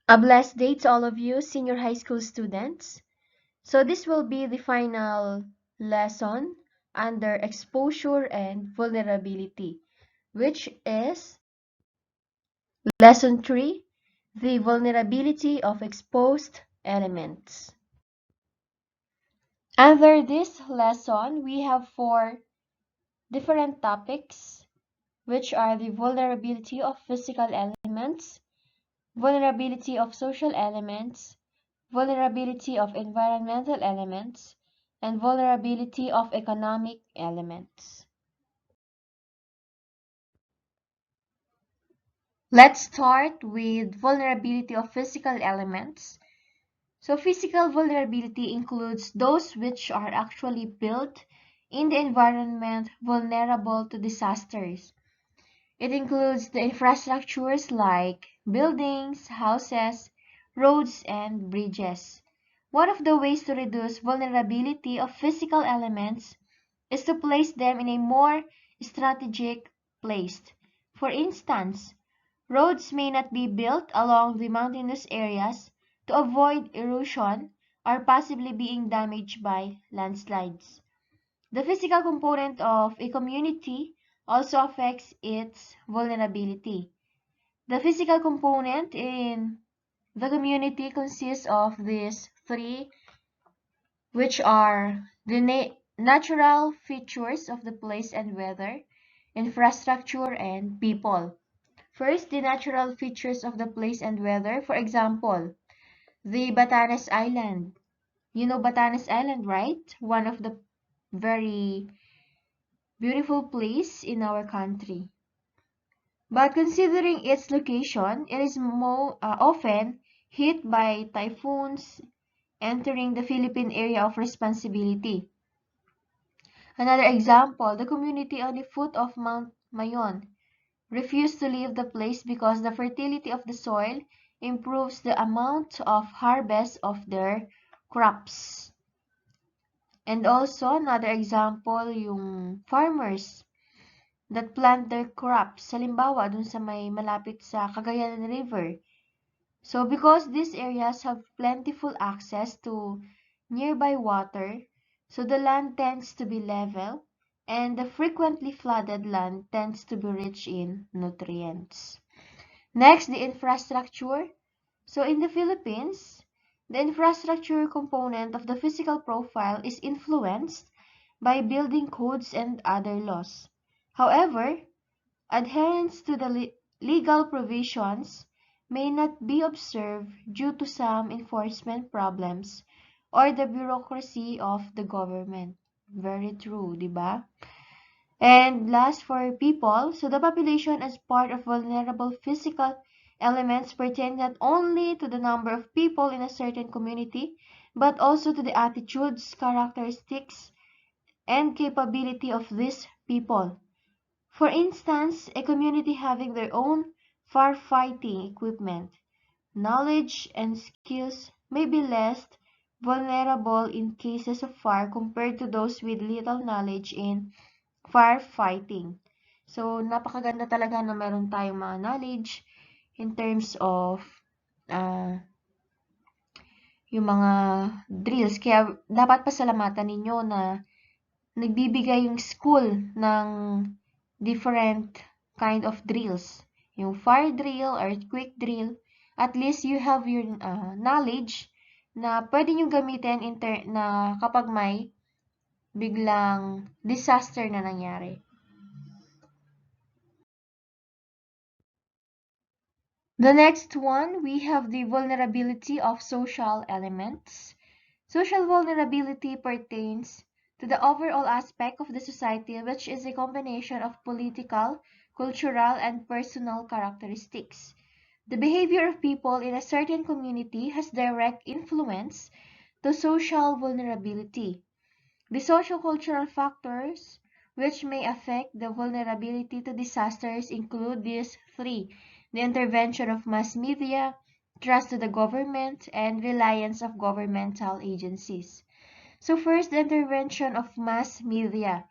A blessed day to all of you senior high school students. So this will be the final lesson under exposure and vulnerability, which is lesson 3, the vulnerability of exposed elements. Under this lesson, we have 4 different topics, which are the vulnerability of physical elements, vulnerability of social elements, vulnerability of environmental elements, and vulnerability of economic elements. Let's start with vulnerability of physical elements. So physical vulnerability includes those which are actually built in the environment vulnerable to disasters. It includes the infrastructures like buildings, houses, roads, and bridges. One of the ways to reduce vulnerability of physical elements is to place them in a more strategic place. For instance, roads may not be built along the mountainous areas to avoid erosion or possibly being damaged by landslides. The physical component of a community also affects its vulnerability. The physical component in the community consists of these 3, which are the natural features of the place and weather, infrastructure, and people. First, the natural features of the place and weather. For example, the Batanes Island. You know Batanes Island, right? One of the very beautiful place in our country. But considering its location, it is often hit by typhoons entering the Philippine area of responsibility. Another example, the community on the foot of Mount Mayon refused to leave the place because the fertility of the soil improves the amount of harvest of their crops. And also, another example, yung farmers that plant their crops. Halimbawa, dun sa may malapit sa Cagayan River. So, because these areas have plentiful access to nearby water, so the land tends to be level, and the frequently flooded land tends to be rich in nutrients. Next, the infrastructure. So, in the Philippines, the infrastructure component of the physical profile is influenced by building codes and other laws. However, adherence to the legal provisions may not be observed due to some enforcement problems or the bureaucracy of the government. Very true, di ba? And last, for people, so the population as part of vulnerable physical elements pertain not only to the number of people in a certain community, but also to the attitudes, characteristics, and capability of these people. For instance, a community having their own firefighting equipment, knowledge, and skills may be less vulnerable in cases of fire compared to those with little knowledge in firefighting. So, napakaganda talaga na meron tayong mga knowledge in terms of yung mga drills. Kaya, dapat pasalamatan ninyo na nagbibigay yung school ng different kind of drills. Yung fire drill, earthquake drill. At least you have your knowledge na pwede nyo gamitin na kapag may biglang disaster na nangyari. The next one, we have the vulnerability of social elements. Social vulnerability pertains to the overall aspect of the society, which is a combination of political, cultural, and personal characteristics. The behavior of people in a certain community has direct influence to social vulnerability. The social-cultural factors which may affect the vulnerability to disasters include these 3: the intervention of mass media, trust to the government, and reliance of governmental agencies. So first, the intervention of mass media.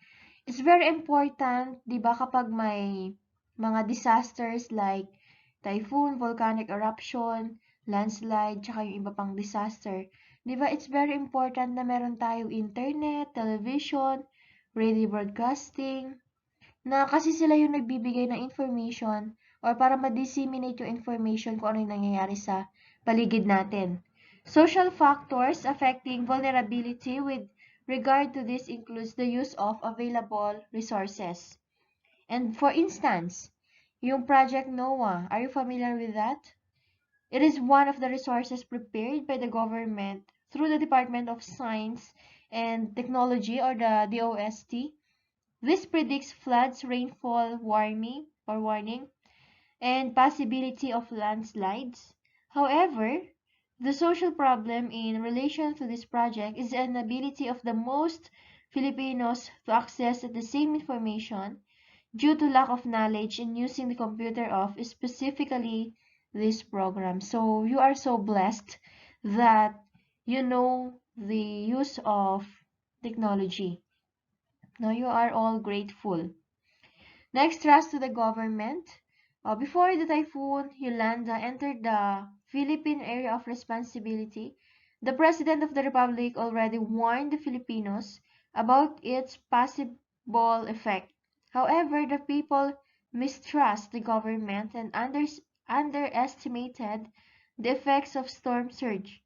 It's very important, di ba, kapag may mga disasters like typhoon, volcanic eruption, landslide, tsaka yung iba pang disaster. Di ba, it's very important na meron tayong internet, television, radio broadcasting, na kasi sila yung nagbibigay ng information or para ma-disseminate yung information kung ano yung nangyayari sa paligid natin. Social factors affecting vulnerability with regard to this includes the use of available resources. And for instance, yung Project NOAA, are you familiar with that? It is one of the resources prepared by the government through the Department of Science and Technology or the DOST. This predicts floods, rainfall, warning, and possibility of landslides. However, the social problem in relation to this project is the inability of the most Filipinos to access the same information due to lack of knowledge in using the computer of specifically this program. So you are so blessed that you know the use of technology. Now you are all grateful. Next, trust to the government. Before the typhoon Yolanda entered the Philippine area of responsibility, the President of the Republic already warned the Filipinos about its possible effect. However, the people mistrust the government and underestimated the effects of storm surge.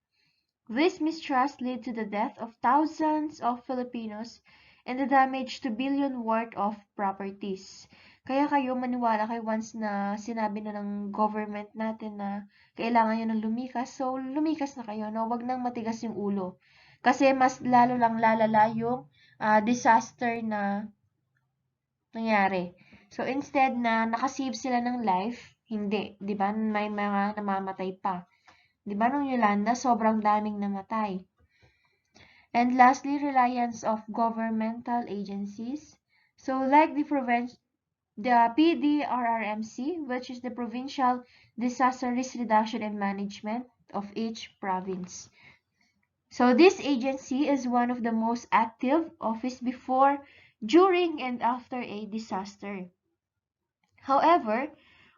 This mistrust led to the death of thousands of Filipinos and the damage to billion worth of properties. Kaya kayo maniwala kayo once na sinabi na ng government natin na kailangan nyo ng lumikas, so lumikas na kayo, no? Wag nang matigas yung ulo. Kasi mas lalo lang lalala yung disaster na nangyari. So instead na nakasave sila ng life, hindi, 'di ba? May mga namamatay pa. 'Di ba nung Yolanda, sobrang daming namatay. And lastly, reliance of governmental agencies. So like the PDRRMC, which is the Provincial Disaster Risk Reduction and Management of each province. So this agency is one of the most active office before, during, and after a disaster. However,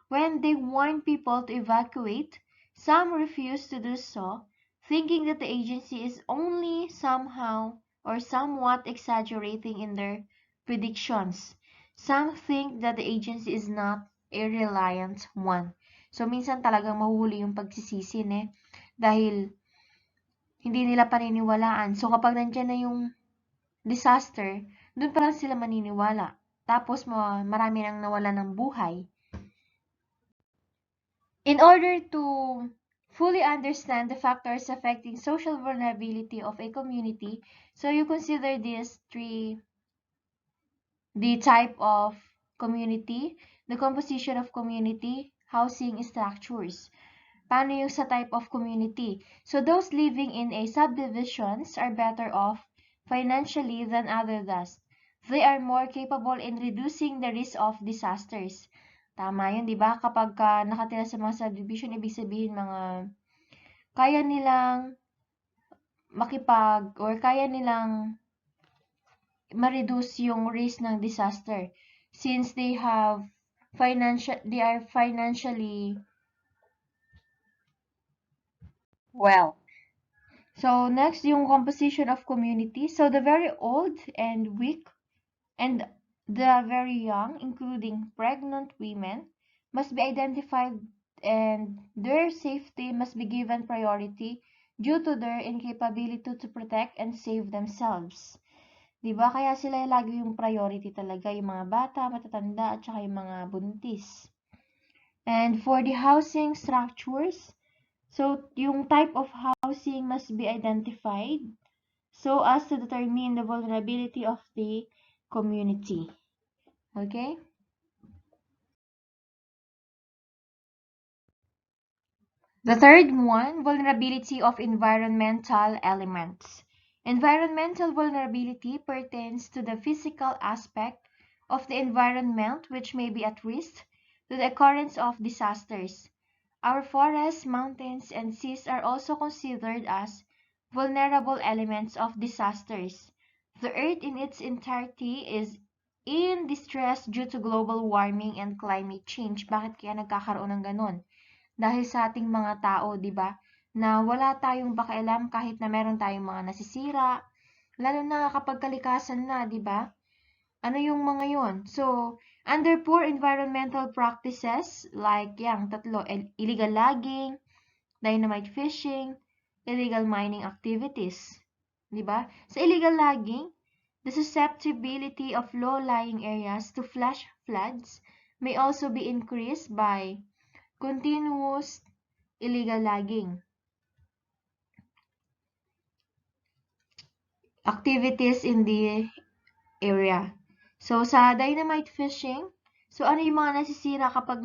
when they warn people to evacuate, some refuse to do so, thinking that the agency is only somehow or somewhat exaggerating in their predictions. Some think that the agency is not a reliant one. So, minsan talagang mahuhuli yung pagsisisi, dahil hindi nila paniniwalaan. So, kapag nandiyan na yung disaster, dun pa lang sila maniniwala. Tapos, marami nang nawala ng buhay. In order to fully understand the factors affecting social vulnerability of a community, so you consider these three: the type of community, the composition of community, housing structures. Paano yung sa type of community? So those living in a subdivisions are better off financially than others. They are more capable in reducing the risk of disasters. Tama yun, di ba? Kapag nakatira sa mga subdivision, ibig sabihin kaya nilang kaya nilang ma-reduce yung risk ng disaster since they are financially well. So next, yung composition of community. So the very old and weak and the very young, including pregnant women, must be identified and their safety must be given priority due to their incapability to protect and save themselves. Diba? Kaya sila lagi yung priority talaga, yung mga bata, matatanda, at saka yung mga buntis. And for the housing structures, so yung type of housing must be identified so as to determine the vulnerability of the community. Okay? The third one, vulnerability of environmental elements. Environmental vulnerability pertains to the physical aspect of the environment which may be at risk to the occurrence of disasters. Our forests, mountains, and seas are also considered as vulnerable elements of disasters. The Earth in its entirety is in distress due to global warming and climate change. Bakit kaya nagkakaroon ng ganun? dahil sa ating mga tao, di ba? Na wala tayong pakialam kahit na meron tayong mga nasisira, lalo na kapag kalikasan na, di ba? Ano yung mga yon? So, under poor environmental practices, like yang tatlo, illegal logging, dynamite fishing, illegal mining activities. Di ba? Sa illegal logging, the susceptibility of low-lying areas to flash floods may also be increased by continuous illegal logging activities in the area. So, sa dynamite fishing, so ano yung mga nasisira kapag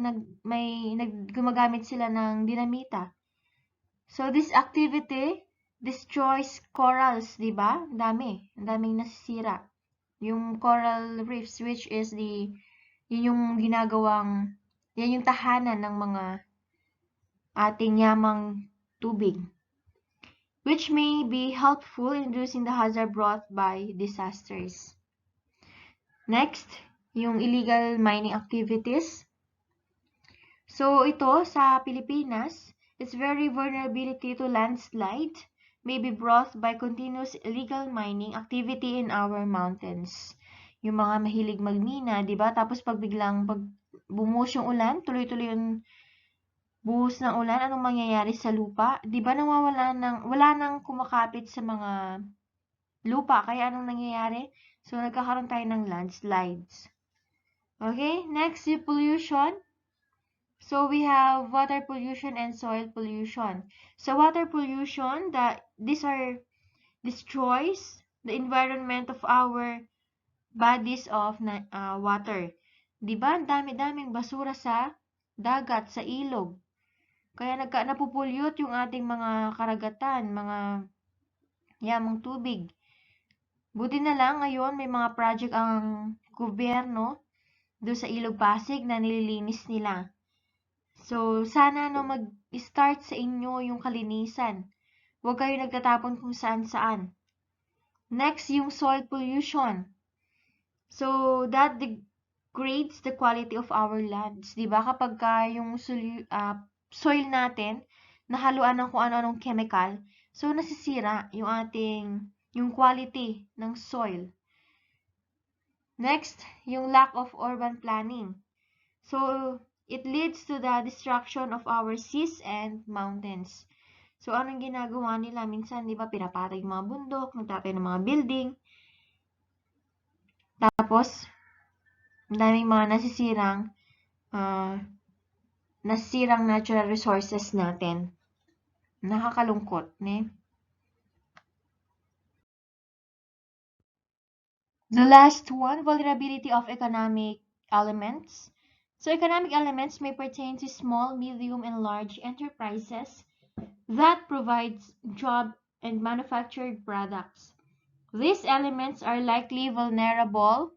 gumagamit sila ng dinamita? So, this activity destroys corals, di ba? Ang daming nasisira. Yung coral reefs, which is yun yung yan yung tahanan ng mga ating yamang tubig, which may be helpful in reducing the hazard brought by disasters. Next, yung illegal mining activities. So, ito sa Pilipinas, its very vulnerability to landslide may be brought by continuous illegal mining activity in our mountains. Yung mga mahilig magmina, di ba? Tapos pag bumuhos yung ulan, tuloy-tuloy yung buhos ng ulan, anong mangyayari sa lupa? Di ba wala nang kumakapit sa mga lupa, kaya anong nangyayari? So, nagkakaroon tayo ng landslides. Okay, next yung pollution. So, we have water pollution and soil pollution. So, water pollution, these destroys the environment of our bodies of water. Diba? Ang dami-daming basura sa dagat, sa ilog. Kaya napupulyot yung ating mga karagatan, mga yamang tubig. Buti na lang ngayon may mga project ang gobyerno doon sa Ilog Pasig na nililinis nila. So, sana mag-start sa inyo yung kalinisan. Huwag kayo nagtatapon kung saan-saan. Next, yung soil pollution. So, that degrades the quality of our lands. Diba? Kapag yung soil natin, nahaluan ng kung ano-anong chemical, so nasisira yung quality ng soil. Next, yung lack of urban planning. So, it leads to the destruction of our seas and mountains. So, anong ginagawa nila? Minsan, di ba, pinapatay yung mga bundok, nagtatay ng mga building. Tapos, daming mga nasisirang natural resources natin. Nakakalungkot, ne? The last one, vulnerability of economic elements. So, economic elements may pertain to small, medium, and large enterprises that provides job and manufactured products. These elements are likely vulnerable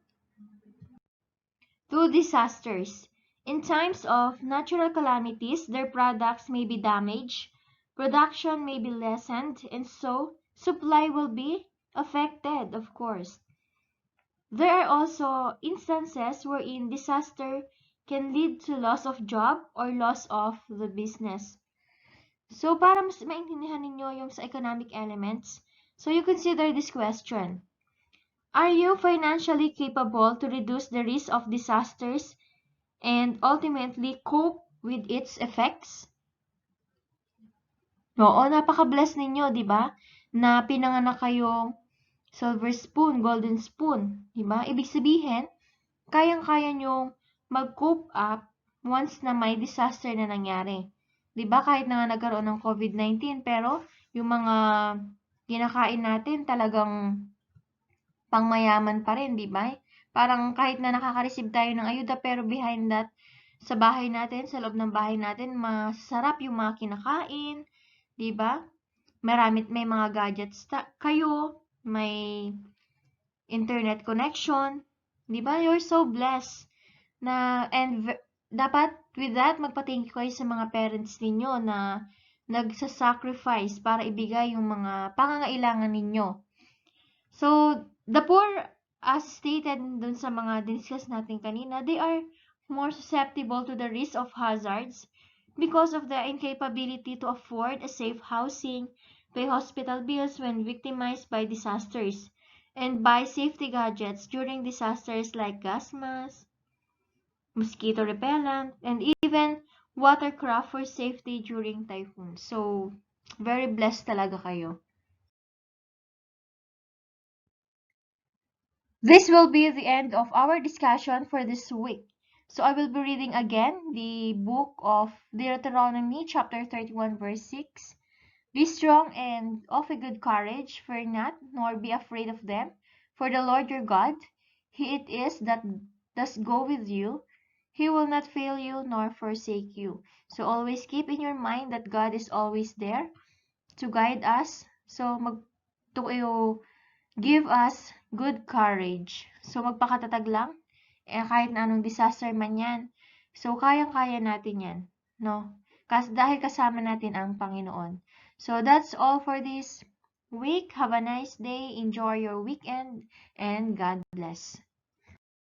to disasters. In times of natural calamities, their products may be damaged, production may be lessened, and so supply will be affected, of course. There are also instances wherein disaster can lead to loss of job or loss of the business. So, para mas maintindihan ninyo yung sa economic elements, so you consider this question. Are you financially capable to reduce the risk of disasters and ultimately cope with its effects? Oo, napaka-bless ninyo, di ba? Na pinanganak kayong silver spoon, golden spoon, di ba? Ibig sabihin, kayang-kaya nyong mag-cope up once na may disaster na nangyari. 'Di ba kahit na nagkaroon ng COVID-19 pero yung mga kinakain natin talagang pangmayaman pa rin, 'di ba? Parang kahit na nakaka-receive tayo ng ayuda pero behind that sa bahay natin, sa loob ng bahay natin, masarap yung mga kinakain, 'di ba? May mga gadgets kayo, may internet connection, 'di ba? You're so blessed dapat with that magpa-thank you kayo sa mga parents ninyo na nagsa-sacrifice para ibigay yung mga pangangailangan ninyo. So, the poor, as stated dun sa mga discuss natin kanina, they are more susceptible to the risk of hazards because of their incapability to afford a safe housing, pay hospital bills when victimized by disasters, and buy safety gadgets during disasters like gas masks, mosquito repellent, and even watercraft for safety during typhoons. So, very blessed talaga kayo. This will be the end of our discussion for this week. So I will be reading again the book of Deuteronomy chapter 31 verse 6. Be strong and of a good courage, fear not, nor be afraid of them. For the Lord your God, He it is that does go with you. He will not fail you nor forsake you. So always keep in your mind that God is always there to guide us. So to give us good courage. So magpakatatag lang. Kahit na anong disaster man yan. So kayang-kaya natin yan. No? Dahil kasama natin ang Panginoon. So that's all for this week. Have a nice day. Enjoy your weekend. And God bless.